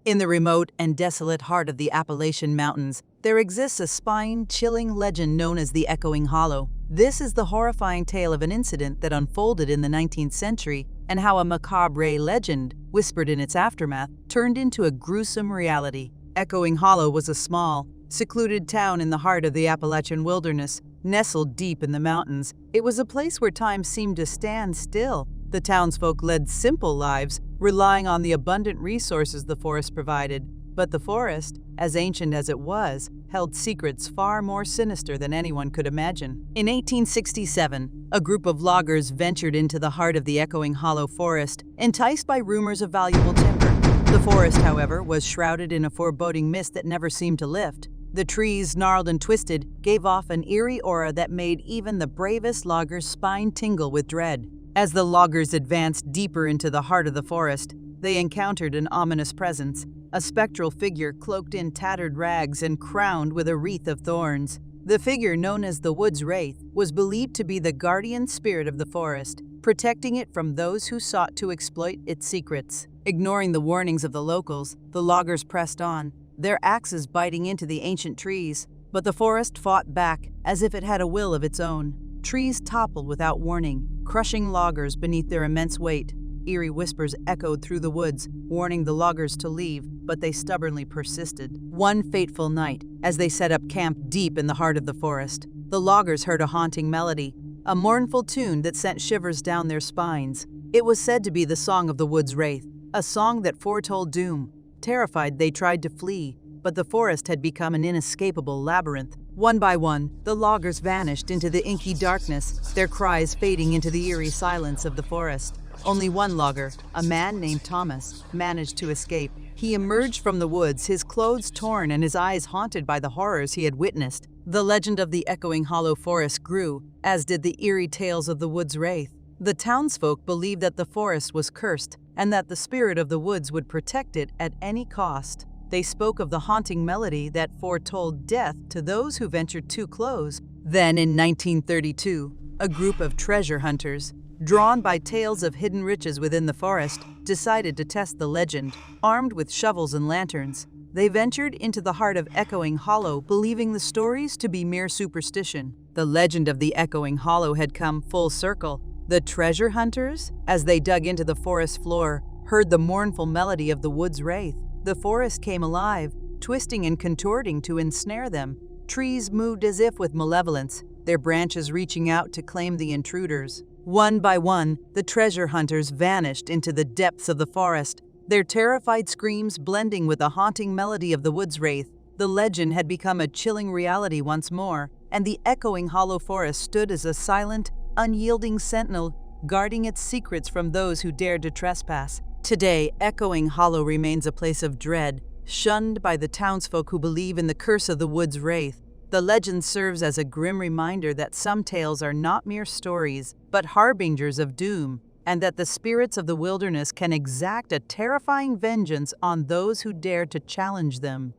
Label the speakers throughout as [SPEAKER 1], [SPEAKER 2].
[SPEAKER 1] In the remote and desolate heart of the Appalachian Mountains, there exists a spine-chilling legend known as the Echoing Hollow. This is the horrifying tale of an incident that unfolded in the 19th century and how a macabre legend, whispered in its aftermath, turned into a gruesome reality. Echoing Hollow was a small, secluded town in the heart of the Appalachian wilderness, nestled deep in the mountains. It was a place where time seemed to stand still. The townsfolk led simple lives, relying on the abundant resources the forest provided. But the forest, as ancient as it was, held secrets far more sinister than anyone could imagine. In 1867, a group of loggers ventured into the heart of the Echoing Hollow forest, enticed by rumors of valuable timber. The forest, however, was shrouded in a foreboding mist that never seemed to lift. The trees, gnarled and twisted, gave off an eerie aura that made even the bravest logger's spine tingle with dread. As the loggers advanced deeper into the heart of the forest, they encountered an ominous presence, a spectral figure cloaked in tattered rags and crowned with a wreath of thorns. The figure, known as the Woods Wraith, was believed to be the guardian spirit of the forest, protecting it from those who sought to exploit its secrets. Ignoring the warnings of the locals, the loggers pressed on, their axes biting into the ancient trees. But the forest fought back as if it had a will of its own. Trees toppled without warning, crushing loggers beneath their immense weight. Eerie whispers echoed through the woods, warning the loggers to leave, but they stubbornly persisted. One fateful night, as they set up camp deep in the heart of the forest, the loggers heard a haunting melody, a mournful tune that sent shivers down their spines. It was said to be the song of the Woods Wraith, a song that foretold doom. Terrified, they tried to flee, but the forest had become an inescapable labyrinth. One by one, the loggers vanished into the inky darkness, their cries fading into the eerie silence of the forest. Only one logger, a man named Thomas, managed to escape. He emerged from the woods, his clothes torn and his eyes haunted by the horrors he had witnessed. The legend of the Echoing Hollow forest grew, as did the eerie tales of the Woods Wraith. The townsfolk believed that the forest was cursed and that the spirit of the woods would protect it at any cost. They spoke of the haunting melody that foretold death to those who ventured too close. Then, in 1932, a group of treasure hunters, drawn by tales of hidden riches within the forest, decided to test the legend. Armed with shovels and lanterns, they ventured into the heart of Echoing Hollow, believing the stories to be mere superstition. The legend of the Echoing Hollow had come full circle. The treasure hunters, as they dug into the forest floor, heard the mournful melody of the Woods Wraith. The forest came alive, twisting and contorting to ensnare them. Trees moved as if with malevolence, their branches reaching out to claim the intruders. One by one, the treasure hunters vanished into the depths of the forest, their terrified screams blending with the haunting melody of the Woods Wraith. The legend had become a chilling reality once more, and the Echoing Hollow forest stood as a silent, unyielding sentinel, guarding its secrets from those who dared to trespass. Today, Echoing Hollow remains a place of dread, shunned by the townsfolk who believe in the curse of the Woods Wraith. The legend serves as a grim reminder that some tales are not mere stories, but harbingers of doom, and that the spirits of the wilderness can exact a terrifying vengeance on those who dare to challenge them.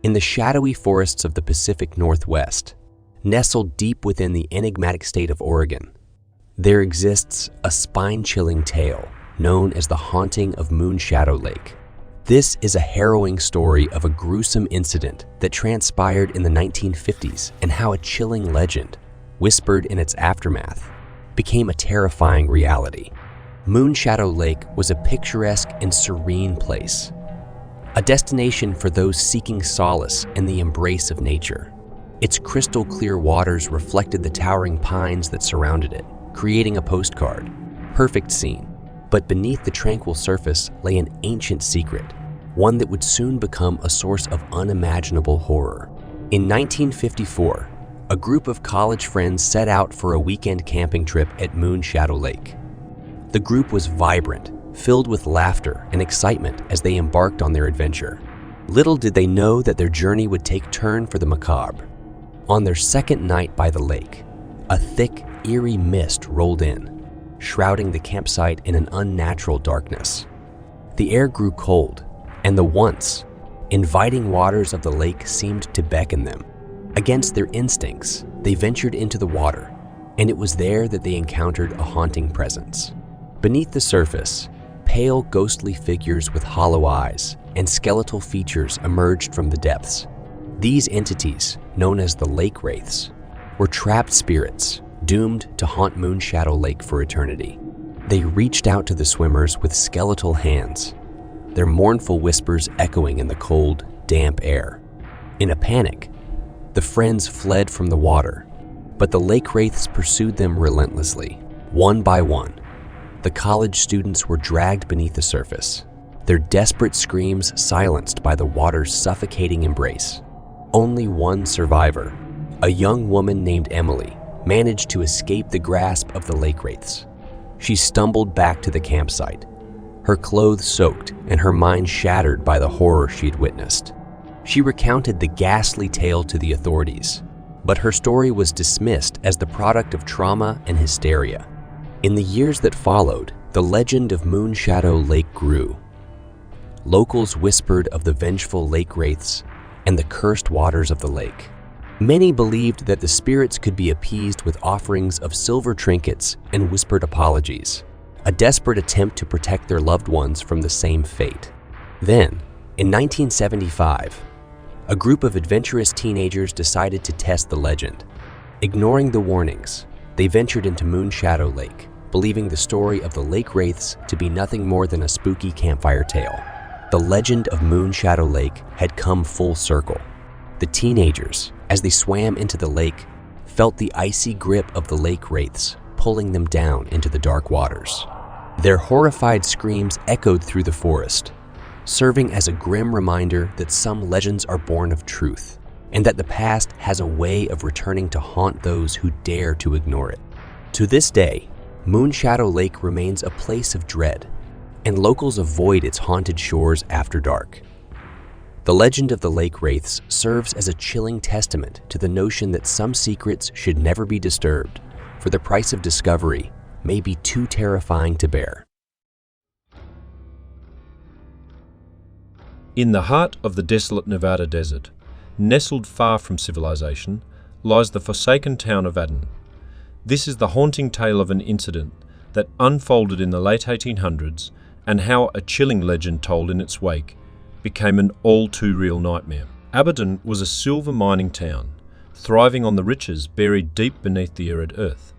[SPEAKER 2] In the shadowy forests of the Pacific Northwest, nestled deep within the enigmatic state of Oregon, there exists a spine-chilling tale known as the haunting of Moonshadow Lake. This is a harrowing story of a gruesome incident that transpired in the 1950s and how a chilling legend, whispered in its aftermath, became a terrifying reality. Moonshadow Lake was a picturesque and serene place, a destination for those seeking solace in the embrace of nature. Its crystal-clear waters reflected the towering pines that surrounded it, creating a postcard, perfect scene. But beneath the tranquil surface lay an ancient secret, one that would soon become a source of unimaginable horror. In 1954, a group of college friends set out for a weekend camping trip at Moonshadow Lake. The group was vibrant, filled with laughter and excitement as they embarked on their adventure. Little did they know that their journey would take turn for the macabre. On their second night by the lake, a thick, eerie mist rolled in, shrouding the campsite in an unnatural darkness. The air grew cold, and the once inviting waters of the lake seemed to beckon them. Against their instincts, they ventured into the water, and it was there that they encountered a haunting presence. Beneath the surface, pale, ghostly figures with hollow eyes and skeletal features emerged from the depths. These entities, known as the lake wraiths, were trapped spirits doomed to haunt Moonshadow Lake for eternity. They reached out to the swimmers with skeletal hands, their mournful whispers echoing in the cold, damp air. In a panic, the friends fled from the water, but the lake wraiths pursued them relentlessly. One by one, the college students were dragged beneath the surface, their desperate screams silenced by the water's suffocating embrace. Only one survivor, a young woman named Emily, managed to escape the grasp of the lake wraiths. She stumbled back to the campsite, her clothes soaked and her mind shattered by the horror she'd witnessed. She recounted the ghastly tale to the authorities, but her story was dismissed as the product of trauma and hysteria. In the years that followed, the legend of Moonshadow Lake grew. Locals whispered of the vengeful lake wraiths and the cursed waters of the lake. Many believed that the spirits could be appeased with offerings of silver trinkets and whispered apologies, a desperate attempt to protect their loved ones from the same fate. Then, in 1975, a group of adventurous teenagers decided to test the legend. Ignoring the warnings, they ventured into Moonshadow Lake, believing the story of the lake wraiths to be nothing more than a spooky campfire tale. The legend of Moonshadow Lake had come full circle. The teenagers, as they swam into the lake, felt the icy grip of the lake wraiths pulling them down into the dark waters. Their horrified screams echoed through the forest, serving as a grim reminder that some legends are born of truth, and that the past has a way of returning to haunt those who dare to ignore it. To this day, Moonshadow Lake remains a place of dread, and locals avoid its haunted shores after dark. The legend of the lake wraiths serves as a chilling testament to the notion that some secrets should never be disturbed, for the price of discovery may be too terrifying to bear.
[SPEAKER 3] In the heart of the desolate Nevada desert, nestled far from civilization, lies the forsaken town of Aden. This is the haunting tale of an incident that unfolded in the late 1800s and how a chilling legend told in its wake became an all-too-real nightmare. Abaddon was a silver mining town, thriving on the riches buried deep beneath the arid earth.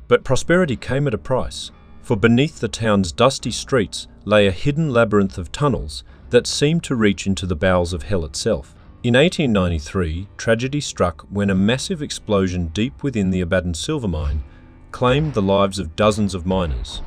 [SPEAKER 3] But prosperity came at a price, for beneath the town's dusty streets lay a hidden labyrinth of tunnels that seemed to reach into the bowels of hell itself. In 1893, tragedy struck when a massive explosion deep within the Abaddon silver mine claimed the lives of dozens of miners.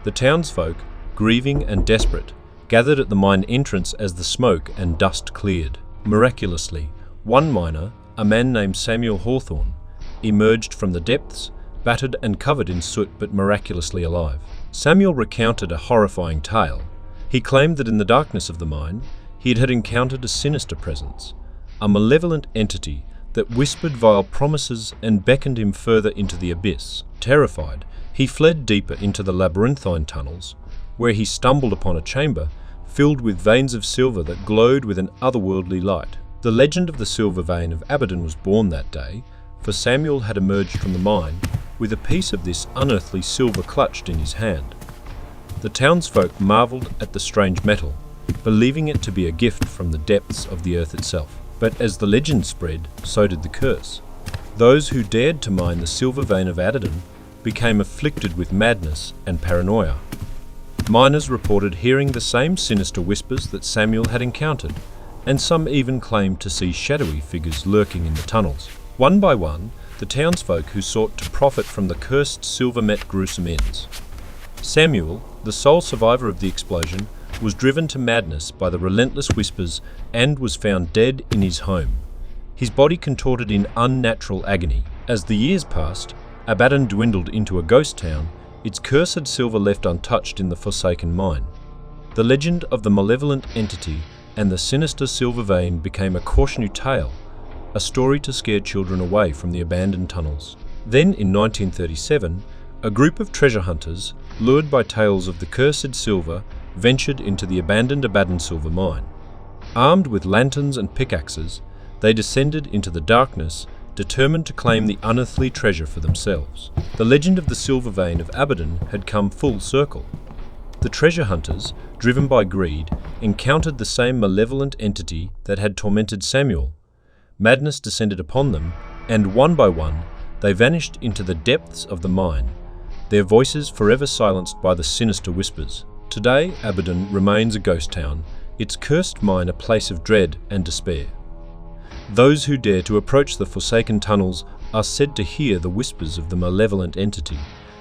[SPEAKER 3] The townsfolk, grieving and desperate, gathered at the mine entrance as the smoke and dust cleared. Miraculously, one miner, a man named Samuel Hawthorne, emerged from the depths, battered and covered in soot but miraculously alive. Samuel recounted a horrifying tale. He claimed that in the darkness of the mine, he had encountered a sinister presence, a malevolent entity that whispered vile promises and beckoned him further into the abyss. Terrified, he fled deeper into the labyrinthine tunnels, where he stumbled upon a chamber filled with veins of silver that glowed with an otherworldly light. The legend of the silver vein of Abaddon was born that day, for Samuel had emerged from the mine with a piece of this unearthly silver clutched in his hand. The townsfolk marveled at the strange metal, believing it to be a gift from the depths of the earth itself. But as the legend spread, so did the curse. Those who dared to mine the silver vein of Abaddon became afflicted with madness and paranoia. Miners reported hearing the same sinister whispers that Samuel had encountered, and some even claimed to see shadowy figures lurking in the tunnels. One by one, the townsfolk who sought to profit from the cursed silver met gruesome ends. Samuel, the sole survivor of the explosion, was driven to madness by the relentless whispers and was found dead in his home, his body contorted in unnatural agony. As the years passed, Abaddon dwindled into a ghost town, its cursed silver left untouched in the forsaken mine. The legend of the malevolent entity and the sinister silver vein became a cautionary tale, a story to scare children away from the abandoned tunnels. Then, in 1937, a group of treasure hunters, lured by tales of the cursed silver, ventured into the abandoned Abaddon silver mine. Armed with lanterns and pickaxes, they descended into the darkness, determined to claim the unearthly treasure for themselves. The legend of the silver vein of Abaddon had come full circle. The treasure hunters, driven by greed, encountered the same malevolent entity that had tormented Samuel. Madness descended upon them, and one by one, they vanished into the depths of the mine, their voices forever silenced by the sinister whispers. Today, Abaddon remains a ghost town, its cursed mine a place of dread and despair. Those who dare to approach the forsaken tunnels are said to hear the whispers of the malevolent entity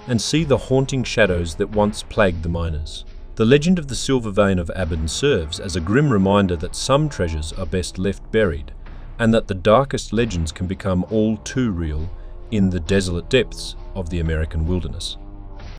[SPEAKER 3] and see the haunting shadows that once plagued the miners. The legend of the silver vein of Abaddon serves as a grim reminder that some treasures are best left buried, and that the darkest legends can become all too real in the desolate depths of the American wilderness.